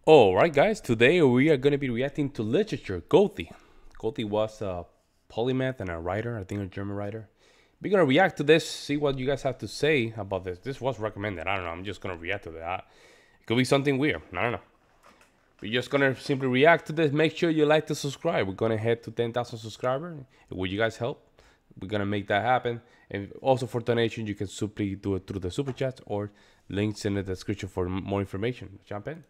Alright guys, today we are going to be reacting to literature, Goethe. Goethe was a polymath and a writer, I think a German writer. We're going to react to this, see what you guys have to say about this. This was recommended, I don't know, I'm just going to react to that. It could be something weird, I don't know. We're just going to simply react to this. Make sure you like to subscribe. We're going to head to 10,000 subscribers. Will you guys help? We're going to make that happen. And also for donation, you can simply do it through the super chats or links in the description for more information. Jump in.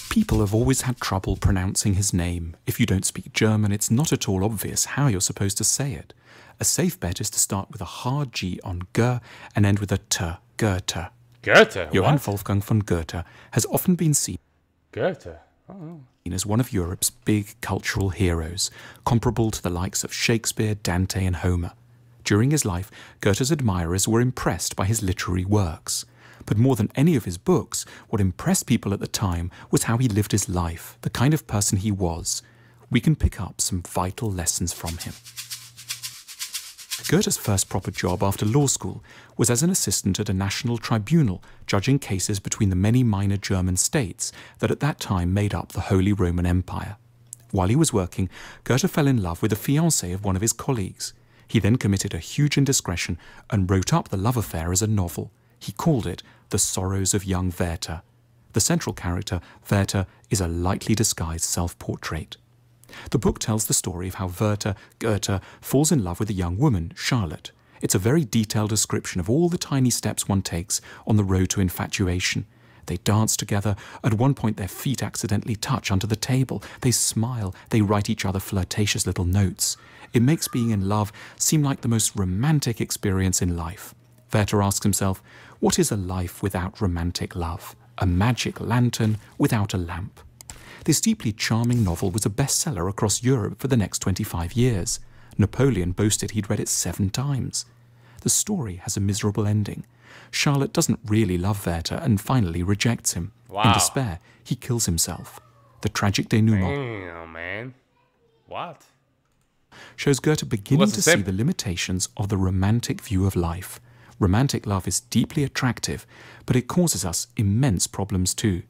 People have always had trouble pronouncing his name. If you don't speak German, it's not at all obvious how you're supposed to say it. A safe bet is to start with a hard G on G and end with a T, Goethe. Goethe? Johann What? Wolfgang von Goethe has often been seen Goethe? Oh. as one of Europe's big cultural heroes, comparable to the likes of Shakespeare, Dante and Homer. During his life, Goethe's admirers were impressed by his literary works. But more than any of his books, what impressed people at the time was how he lived his life, the kind of person he was. We can pick up some vital lessons from him. Goethe's first proper job after law school was as an assistant at a national tribunal judging cases between the many minor German states that at that time made up the Holy Roman Empire. While he was working, Goethe fell in love with the fiancée of one of his colleagues. He then committed a huge indiscretion and wrote up the love affair as a novel. He called it The Sorrows of Young Werther. The central character, Werther, is a lightly disguised self-portrait. The book tells the story of how Werther, Goethe, falls in love with a young woman, Charlotte. It's a very detailed description of all the tiny steps one takes on the road to infatuation. They dance together. At one point their feet accidentally touch under the table. They smile. They write each other flirtatious little notes. It makes being in love seem like the most romantic experience in life. Werther asks himself, what is a life without romantic love? A magic lantern without a lamp. This deeply charming novel was a bestseller across Europe for the next 25 years. Napoleon boasted he'd read it 7 times. The story has a miserable ending. Charlotte doesn't really love Werther and finally rejects him. Wow. In despair, he kills himself. The tragic denouement Damn, man. What? shows Goethe beginning What's to the see same? the limitations of the romantic view of life. Romantic love is deeply attractive, but it causes us immense problems too.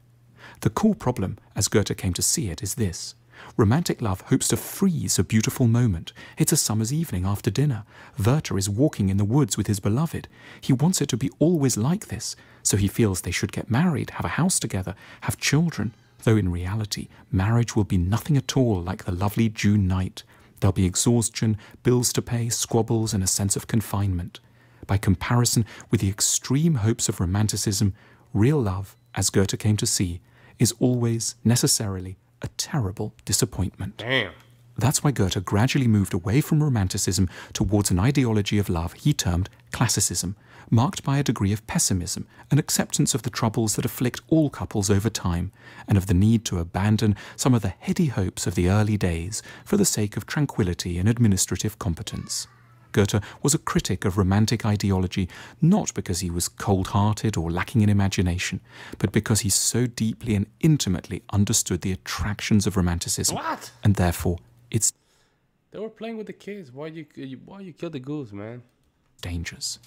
The core problem, as Goethe came to see it, is this. Romantic love hopes to freeze a beautiful moment. It's a summer's evening after dinner. Werther is walking in the woods with his beloved. He wants it to be always like this, so he feels they should get married, have a house together, have children, though in reality, marriage will be nothing at all like the lovely June night. There'll be exhaustion, bills to pay, squabbles, and a sense of confinement. By comparison with the extreme hopes of Romanticism, real love, as Goethe came to see, is always, necessarily, a terrible disappointment. Damn. That's why Goethe gradually moved away from Romanticism towards an ideology of love he termed Classicism, marked by a degree of pessimism, an acceptance of the troubles that afflict all couples over time, and of the need to abandon some of the heady hopes of the early days for the sake of tranquility and administrative competence. Goethe was a critic of romantic ideology, not because he was cold-hearted or lacking in imagination, but because he so deeply and intimately understood the attractions of Romanticism, What? and therefore its They were playing with the kids. Why you kill the goose, man? dangers.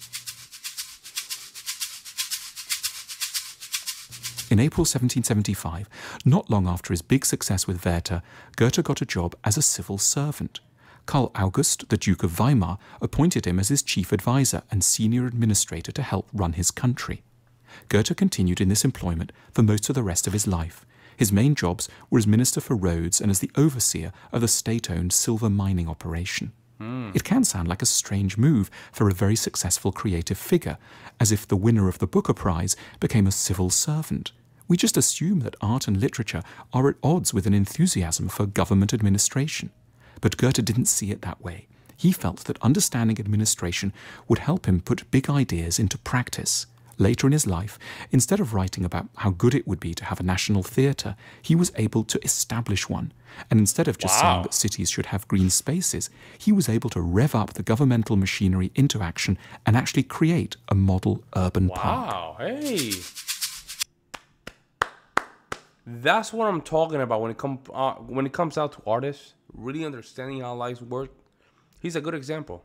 In April 1775, not long after his big success with Werther, Goethe got a job as a civil servant. Karl August, the Duke of Weimar, appointed him as his chief advisor and senior administrator to help run his country. Goethe continued in this employment for most of the rest of his life. His main jobs were as Minister for Roads and as the overseer of the state-owned silver mining operation. It can sound like a strange move for a very successful creative figure, as if the winner of the Booker Prize became a civil servant. We just assume that art and literature are at odds with an enthusiasm for government administration. But Goethe didn't see it that way. He felt that understanding administration would help him put big ideas into practice. Later in his life, instead of writing about how good it would be to have a national theatre, he was able to establish one. And instead of just saying that cities should have green spaces, he was able to rev up the governmental machinery into action and actually create a model urban park. Wow, hey. That's what I'm talking about when it comes out to artists, really understanding how lives work. He's a good example.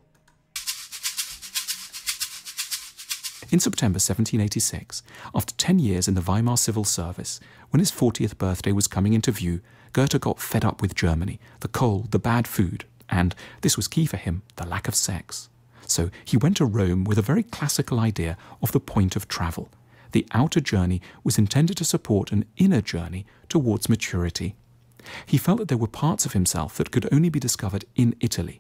In September 1786, after 10 years in the Weimar civil service, when his 40th birthday was coming into view, Goethe got fed up with Germany, the cold, the bad food, and, this was key for him, the lack of sex. So he went to Rome with a very classical idea of the point of travel. The outer journey was intended to support an inner journey towards maturity. He felt that there were parts of himself that could only be discovered in Italy.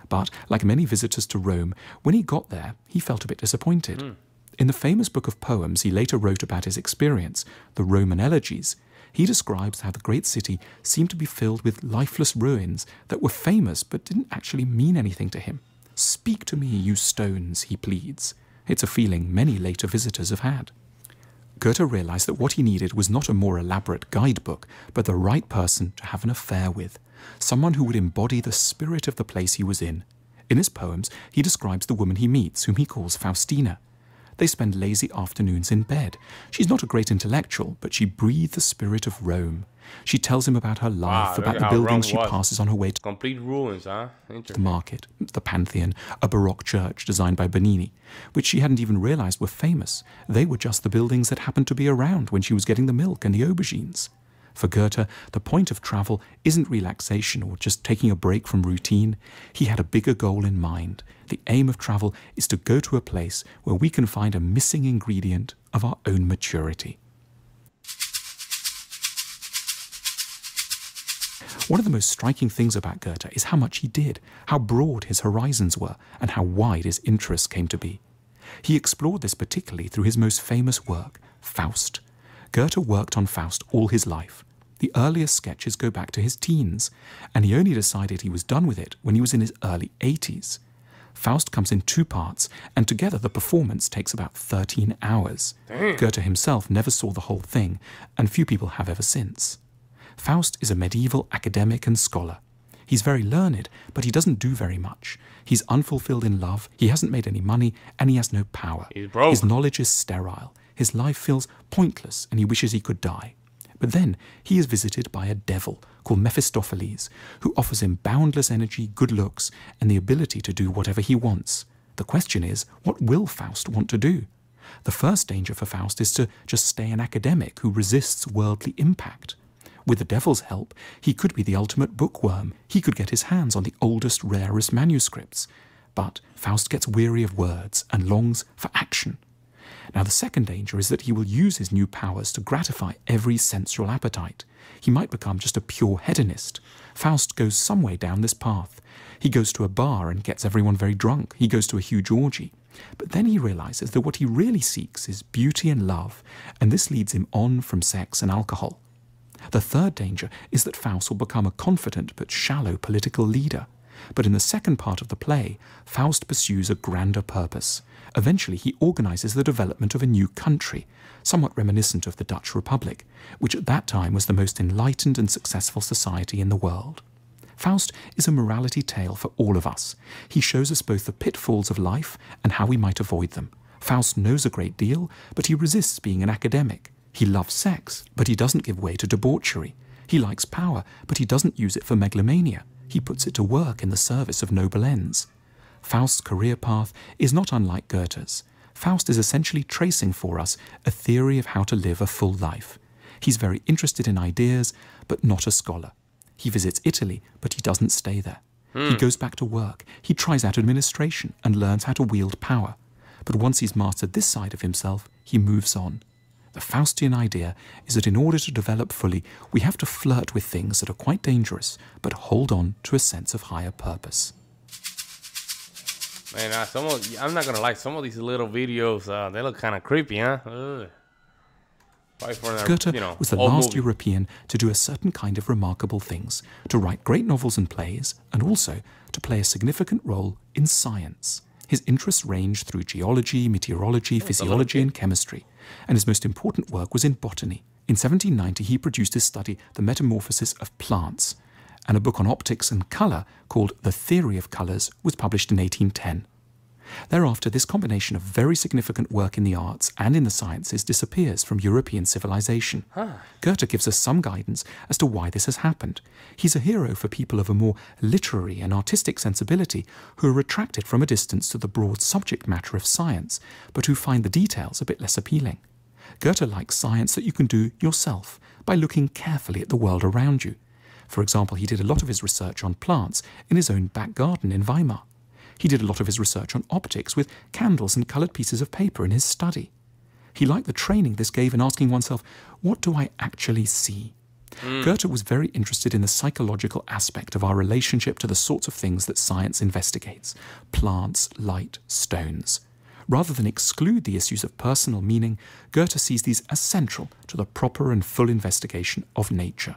But, like many visitors to Rome, when he got there, he felt a bit disappointed. In the famous book of poems he later wrote about his experience, the Roman Elegies, he describes how the great city seemed to be filled with lifeless ruins that were famous but didn't actually mean anything to him. "Speak to me, you stones," he pleads. It's a feeling many later visitors have had. Goethe realized that what he needed was not a more elaborate guidebook, but the right person to have an affair with, someone who would embody the spirit of the place he was in. In his poems, he describes the woman he meets, whom he calls Faustina. They spend lazy afternoons in bed. She's not a great intellectual, but she breathed the spirit of Rome. She tells him about her life, about the buildings she passes on her way to complete ruins, huh? the market, the Pantheon, a Baroque church designed by Bernini, which she hadn't even realized were famous. They were just the buildings that happened to be around when she was getting the milk and the aubergines. For Goethe, the point of travel isn't relaxation or just taking a break from routine. He had a bigger goal in mind. The aim of travel is to go to a place where we can find a missing ingredient of our own maturity. One of the most striking things about Goethe is how much he did, how broad his horizons were, and how wide his interests came to be. He explored this particularly through his most famous work, Faust. Goethe worked on Faust all his life. The earliest sketches go back to his teens, and he only decided he was done with it when he was in his early 80s. Faust comes in 2 parts, and together the performance takes about 13 hours. Goethe himself never saw the whole thing, and few people have ever since. Faust is a medieval academic and scholar. He's very learned, but he doesn't do very much. He's unfulfilled in love, he hasn't made any money, and he has no power. He's broke. His knowledge is sterile. His life feels pointless, and he wishes he could die. But then he is visited by a devil called Mephistopheles, who offers him boundless energy, good looks, and the ability to do whatever he wants. The question is, what will Faust want to do? The first danger for Faust is to just stay an academic who resists worldly impact. With the devil's help, he could be the ultimate bookworm. He could get his hands on the oldest, rarest manuscripts. But Faust gets weary of words and longs for action. Now, the second danger is that he will use his new powers to gratify every sensual appetite. He might become just a pure hedonist. Faust goes some way down this path. He goes to a bar and gets everyone very drunk. He goes to a huge orgy. But then he realizes that what he really seeks is beauty and love, and this leads him on from sex and alcohol. The third danger is that Faust will become a confident but shallow political leader. But in the second part of the play, Faust pursues a grander purpose. Eventually, he organizes the development of a new country, somewhat reminiscent of the Dutch Republic, which at that time was the most enlightened and successful society in the world. Faust is a morality tale for all of us. He shows us both the pitfalls of life and how we might avoid them. Faust knows a great deal, but he resists being an academic. He loves sex, but he doesn't give way to debauchery. He likes power, but he doesn't use it for megalomania. He puts it to work in the service of noble ends. Faust's career path is not unlike Goethe's. Faust is essentially tracing for us a theory of how to live a full life. He's very interested in ideas, but not a scholar. He visits Italy, but he doesn't stay there. He goes back to work. He tries out administration and learns how to wield power. But once he's mastered this side of himself, he moves on. The Faustian idea is that in order to develop fully, we have to flirt with things that are quite dangerous, but hold on to a sense of higher purpose. Man, I'm not gonna lie, some of these little videos, they look kind of creepy, huh? Goethe was the last European to do a certain kind of remarkable things, to write great novels and plays, and also to play a significant role in science. His interests ranged through geology, meteorology, physiology, and chemistry, and his most important work was in botany. In 1790, he produced his study, The Metamorphosis of Plants, and a book on optics and colour called The Theory of Colours was published in 1810. Thereafter, this combination of very significant work in the arts and in the sciences disappears from European civilization. Goethe gives us some guidance as to why this has happened. He's a hero for people of a more literary and artistic sensibility who are attracted from a distance to the broad subject matter of science, but who find the details a bit less appealing. Goethe likes science that you can do yourself by looking carefully at the world around you. For example, he did a lot of his research on plants in his own back garden in Weimar. He did a lot of his research on optics with candles and coloured pieces of paper in his study. He liked the training this gave in asking oneself, what do I actually see? Goethe was very interested in the psychological aspect of our relationship to the sorts of things that science investigates: plants, light, stones. Rather than exclude the issues of personal meaning, Goethe sees these as central to the proper and full investigation of nature.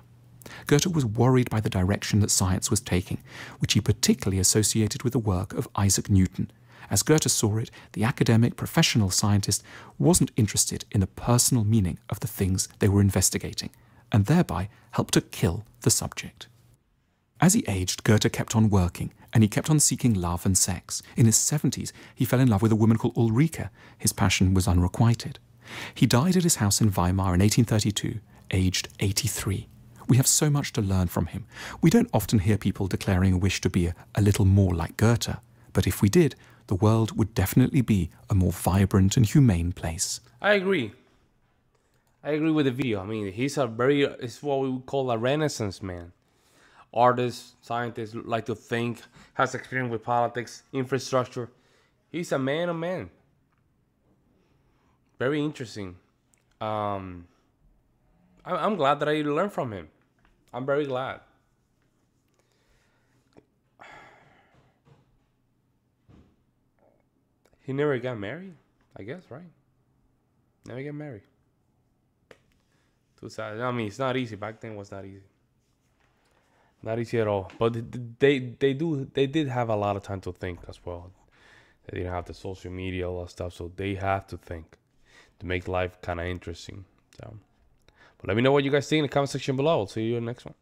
Goethe was worried by the direction that science was taking, which he particularly associated with the work of Isaac Newton. As Goethe saw it, the academic, professional scientist wasn't interested in the personal meaning of the things they were investigating, and thereby helped to kill the subject. As he aged, Goethe kept on working, and he kept on seeking love and sex. In his 70s, he fell in love with a woman called Ulrike. His passion was unrequited. He died at his house in Weimar in 1832, aged 83. We have so much to learn from him. We don't often hear people declaring a wish to be a little more like Goethe, but if we did, the world would definitely be a more vibrant and humane place. I agree. I agree with the video. I mean, it's what we would call a Renaissance man. Artist, scientist, like to think, has experience with politics, infrastructure. He's a man of men. Very interesting. I'm glad that I learned from him. I'm very glad. He never got married, I guess, right? Never get married. Too sad. I mean, it's not easy. Back then it was not easy. Not easy at all. But they did have a lot of time to think as well. They didn't have the social media, all that stuff, so they have to think to make life kind of interesting. So, but let me know what you guys think in the comment section below. I'll see you in the next one.